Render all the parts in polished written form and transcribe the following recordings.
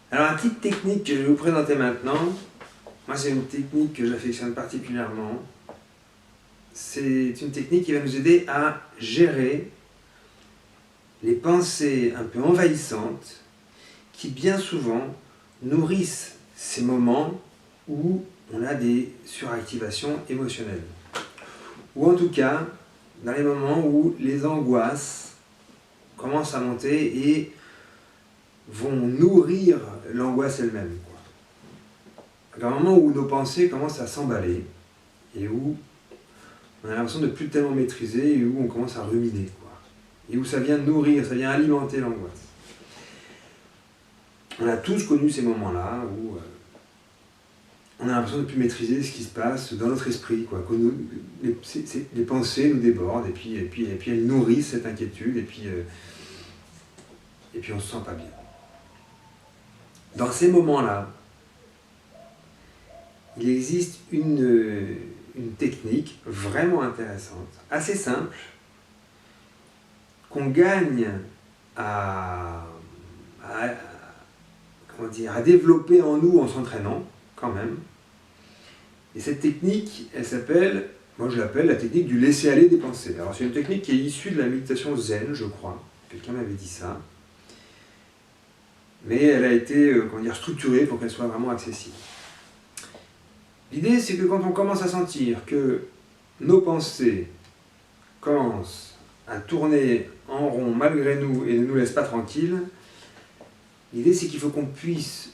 Alors, une petite technique que je vais vous présenter maintenant, moi c'est une technique que j'affectionne particulièrement. C'est une technique qui va nous aider à gérer les pensées un peu envahissantes qui bien souvent nourrissent ces moments où on a des suractivations émotionnelles. Ou en tout cas, dans les moments où les angoisses commencent à monter et vont nourrir l'angoisse elle-même. À un moment où nos pensées commencent à s'emballer et où on a l'impression de ne plus tellement maîtriser et où on commence à ruminer. Et où ça vient nourrir, ça vient alimenter l'angoisse. On a tous connu ces moments-là où on a l'impression de ne plus maîtriser ce qui se passe dans notre esprit. Les pensées nous débordent et puis elles nourrissent cette inquiétude et puis on ne se sent pas bien. Dans ces moments-là, il existe une technique vraiment intéressante, assez simple, qu'on gagne à développer en nous en s'entraînant, quand même. Et cette technique, elle s'appelle, moi je l'appelle la technique du laisser-aller des pensées. Alors c'est une technique qui est issue de la méditation zen, je crois. Quelqu'un m'avait dit ça. Mais elle a été structurée pour qu'elle soit vraiment accessible. L'idée, c'est que quand on commence à sentir que nos pensées commencent à tourner en rond malgré nous et ne nous laissent pas tranquilles, l'idée, c'est qu'il faut qu'on puisse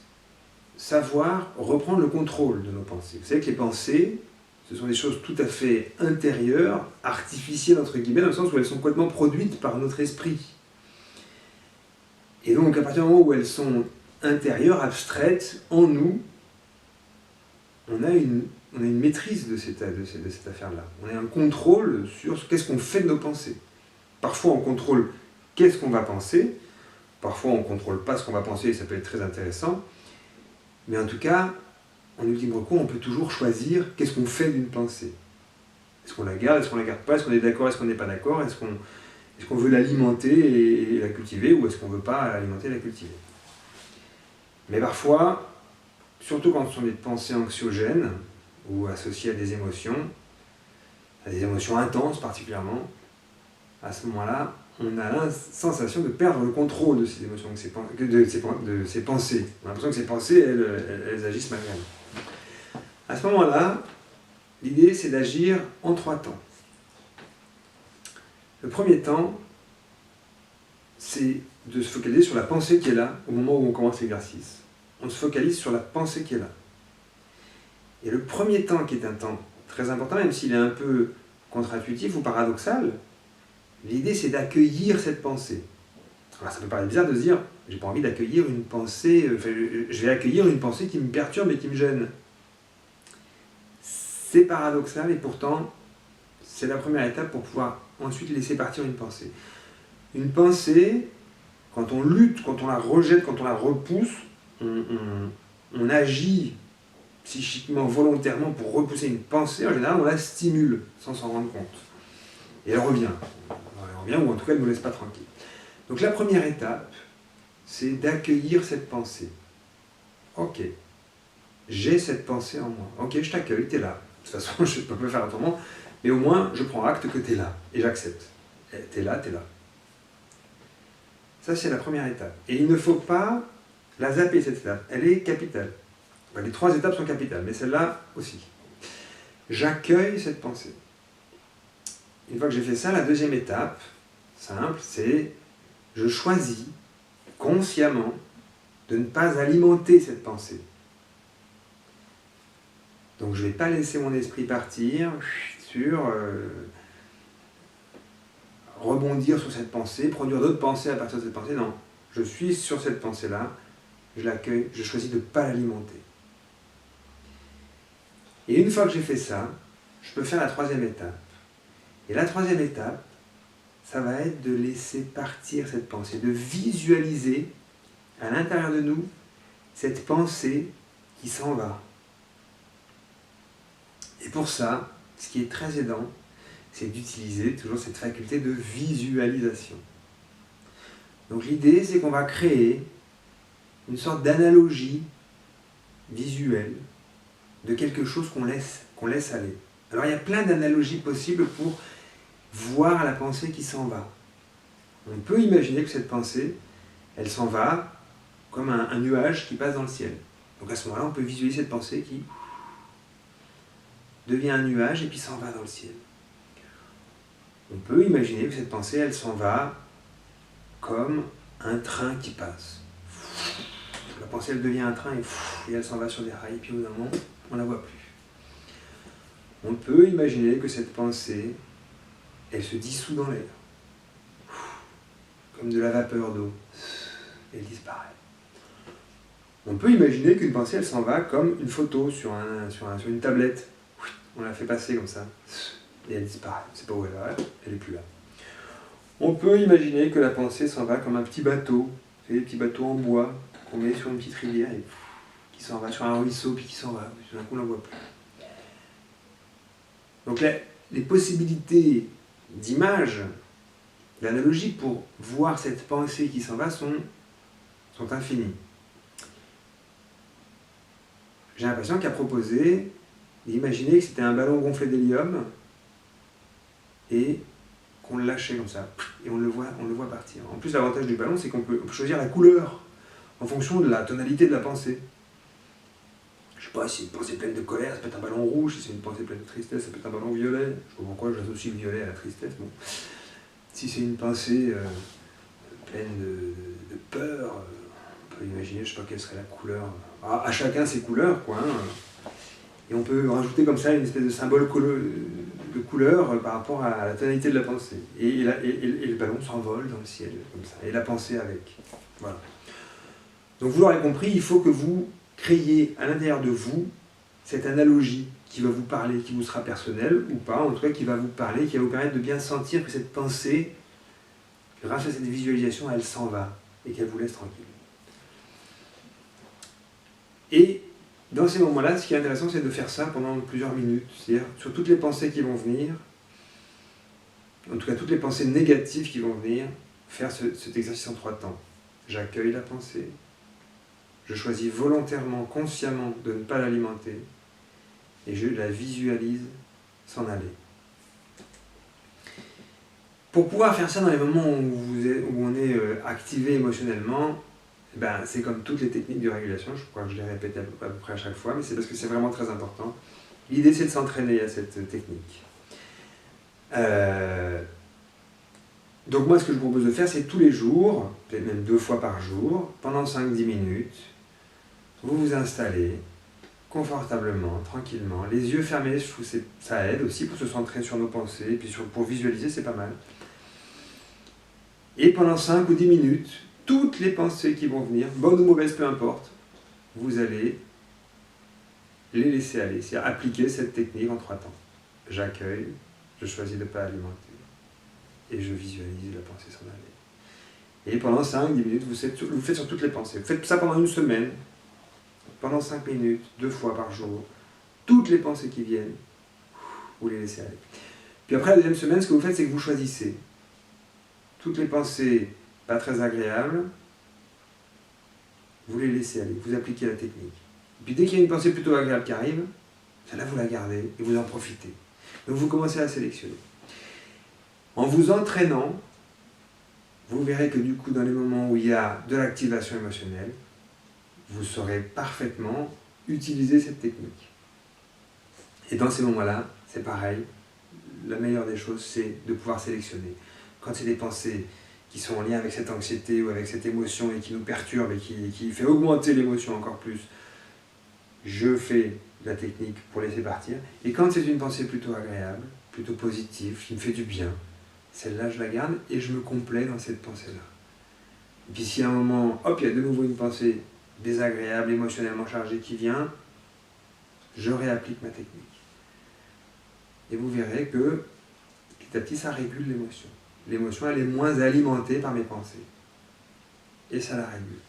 savoir reprendre le contrôle de nos pensées. Vous savez que les pensées, ce sont des choses tout à fait intérieures, artificielles entre guillemets, dans le sens où elles sont complètement produites par notre esprit. Et donc, à partir du moment où elles sont intérieures, abstraites, en nous, on a une maîtrise de cette affaire-là. On a un contrôle sur qu'est-ce qu'on fait de nos pensées. Parfois, on contrôle qu'est-ce qu'on va penser. Parfois, on ne contrôle pas ce qu'on va penser et ça peut être très intéressant. Mais en tout cas, en ultime recours, on peut toujours choisir qu'est-ce qu'on fait d'une pensée. Est-ce qu'on la garde, est-ce qu'on ne la garde pas, est-ce qu'on est d'accord, est-ce qu'on n'est pas d'accord, est-ce qu'on veut l'alimenter et la cultiver ou est-ce qu'on ne veut pas l'alimenter et la cultiver. Mais parfois, surtout quand ce sont des pensées anxiogènes ou associées à des émotions intenses particulièrement, à ce moment-là, on a la sensation de perdre le contrôle de ces émotions, de ces pensées. On a l'impression que ces pensées, elles agissent malgré nous. À ce moment-là, l'idée, c'est d'agir en 3 temps. Le premier temps, c'est de se focaliser sur la pensée qui est là au moment où on commence l'exercice. On se focalise sur la pensée qui est là. Et le premier temps, qui est un temps très important, même s'il est un peu contre-intuitif ou paradoxal, l'idée c'est d'accueillir cette pensée. Alors ça peut paraître bizarre de se dire, j'ai pas envie d'accueillir une pensée, je vais accueillir une pensée qui me perturbe et qui me gêne. C'est paradoxal et pourtant, c'est la première étape pour pouvoir ensuite laisser partir une pensée. Une pensée, quand on lutte, quand on la rejette, quand on la repousse, on agit psychiquement, volontairement pour repousser une pensée, en général on la stimule sans s'en rendre compte. Et elle revient. Ou en tout cas elle ne nous laisse pas tranquille. Donc la première étape, c'est d'accueillir cette pensée. Ok, j'ai cette pensée en moi. Ok, je t'accueille, tu es là. De toute façon, je ne peux pas faire autrement, mais au moins je prends acte que tu es là, et j'accepte. Tu es là, tu es là. Ça, c'est la première étape. Et il ne faut pas la zapper, cette étape. Elle est capitale. Les 3 étapes sont capitales, mais celle-là aussi. J'accueille cette pensée. Une fois que j'ai fait ça, la deuxième étape, simple, c'est je choisis consciemment de ne pas alimenter cette pensée. Donc je ne vais pas laisser mon esprit partir sur rebondir sur cette pensée, produire d'autres pensées à partir de cette pensée. Non, je suis sur cette pensée-là, je l'accueille, je choisis de ne pas l'alimenter. Et une fois que j'ai fait ça, je peux faire la 3e étape. Et la 3e étape, ça va être de laisser partir cette pensée, de visualiser à l'intérieur de nous cette pensée qui s'en va. Et pour ça, ce qui est très aidant, c'est d'utiliser toujours cette faculté de visualisation. Donc l'idée, c'est qu'on va créer une sorte d'analogie visuelle de quelque chose qu'on laisse aller. Alors il y a plein d'analogies possibles pour voir la pensée qui s'en va. On peut imaginer que cette pensée, elle s'en va comme un nuage qui passe dans le ciel. Donc à ce moment-là, on peut visualiser cette pensée qui devient un nuage et puis s'en va dans le ciel. On peut imaginer que cette pensée, elle s'en va comme un train qui passe. La pensée, elle devient un train et elle s'en va sur des rails, et puis au bout d'un moment, on ne la voit plus. On peut imaginer que cette pensée, elle se dissout dans l'air, comme de la vapeur d'eau, et elle disparaît. On peut imaginer qu'une pensée, elle s'en va comme une photo sur une tablette. On la fait passer comme ça, et elle disparaît. On ne sait pas où elle va, elle n'est plus là. On peut imaginer que la pensée s'en va comme un petit bateau, des petits bateaux en bois qu'on met sur une petite rivière et qui s'en va sur un ruisseau, puis qui s'en va. Tout d'un coup, on ne la voit plus. Donc les possibilités d'image, d'analogie pour voir cette pensée qui s'en va sont infinies. J'ai l'impression qu'à proposer d'imaginer que c'était un ballon gonflé d'hélium et qu'on le lâchait comme ça, et on le voit partir. En plus, l'avantage du ballon, c'est qu'on peut choisir la couleur en fonction de la tonalité de la pensée. Je ne sais pas, si c'est une pensée pleine de colère, ça peut être un ballon rouge, si c'est une pensée pleine de tristesse, ça peut être un ballon violet. Je ne sais pas pourquoi j'associe le violet à la tristesse. Bon. Si c'est une pensée pleine de peur, on peut imaginer, je ne sais pas quelle serait la couleur. À chacun ses couleurs, quoi. Hein. Et on peut rajouter comme ça une espèce de symbole de couleur par rapport à la tonalité de la pensée. Et le ballon s'envole dans le ciel, comme ça. Et la pensée avec. Voilà. Donc vous l'aurez compris, il faut que vous créiez à l'intérieur de vous cette analogie qui va vous parler, qui vous sera personnelle ou pas, en tout cas qui va vous parler, qui va vous permettre de bien sentir que cette pensée, grâce à cette visualisation, elle s'en va et qu'elle vous laisse tranquille. Et dans ces moments-là, ce qui est intéressant, c'est de faire ça pendant plusieurs minutes, c'est-à-dire sur toutes les pensées qui vont venir, en tout cas toutes les pensées négatives qui vont venir, faire cet exercice en 3 temps. J'accueille la pensée, je choisis volontairement, consciemment de ne pas l'alimenter, et je la visualise s'en aller. Pour pouvoir faire ça dans les moments où on est activé émotionnellement, c'est comme toutes les techniques de régulation, je crois que je les répète à peu près à chaque fois, mais c'est parce que c'est vraiment très important. L'idée, c'est de s'entraîner à cette technique. Donc moi, ce que je vous propose de faire, c'est tous les jours, peut-être même 2 fois par jour, pendant 5-10 minutes, vous vous installez confortablement, tranquillement, les yeux fermés, je trouve que ça aide aussi pour se centrer sur nos pensées, et puis pour visualiser, c'est pas mal. Et pendant 5 ou 10 minutes, toutes les pensées qui vont venir, bonnes ou mauvaises, peu importe, vous allez les laisser aller, c'est-à-dire appliquer cette technique en 3 temps. J'accueille, je choisis de ne pas alimenter, et je visualise la pensée s'en aller. Et pendant 5-10 minutes, vous faites sur toutes les pensées. Vous faites ça pendant 1 semaine, pendant 5 minutes, 2 fois par jour, toutes les pensées qui viennent, vous les laissez aller. Puis après, la deuxième semaine, ce que vous faites, c'est que vous choisissez toutes les pensées pas très agréables, vous les laissez aller, vous appliquez la technique. Et puis dès qu'il y a une pensée plutôt agréable qui arrive, celle-là vous la gardez et vous en profitez. Donc vous commencez à sélectionner. En vous entraînant, vous verrez que du coup, dans les moments où il y a de l'activation émotionnelle, vous saurez parfaitement utiliser cette technique. Et dans ces moments-là, c'est pareil, la meilleure des choses, c'est de pouvoir sélectionner. Quand c'est des pensées qui sont en lien avec cette anxiété ou avec cette émotion et qui nous perturbe et qui fait augmenter l'émotion encore plus, je fais la technique pour laisser partir. Et quand c'est une pensée plutôt agréable, plutôt positive, qui me fait du bien, celle-là je la garde et je me complais dans cette pensée-là. Et puis si à un moment, hop, il y a de nouveau une pensée désagréable, émotionnellement chargée qui vient, je réapplique ma technique. Et vous verrez que petit à petit ça régule l'émotion. L'émotion, elle est moins alimentée par mes pensées. Et ça la régule.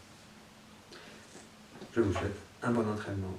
Je vous souhaite un bon entraînement.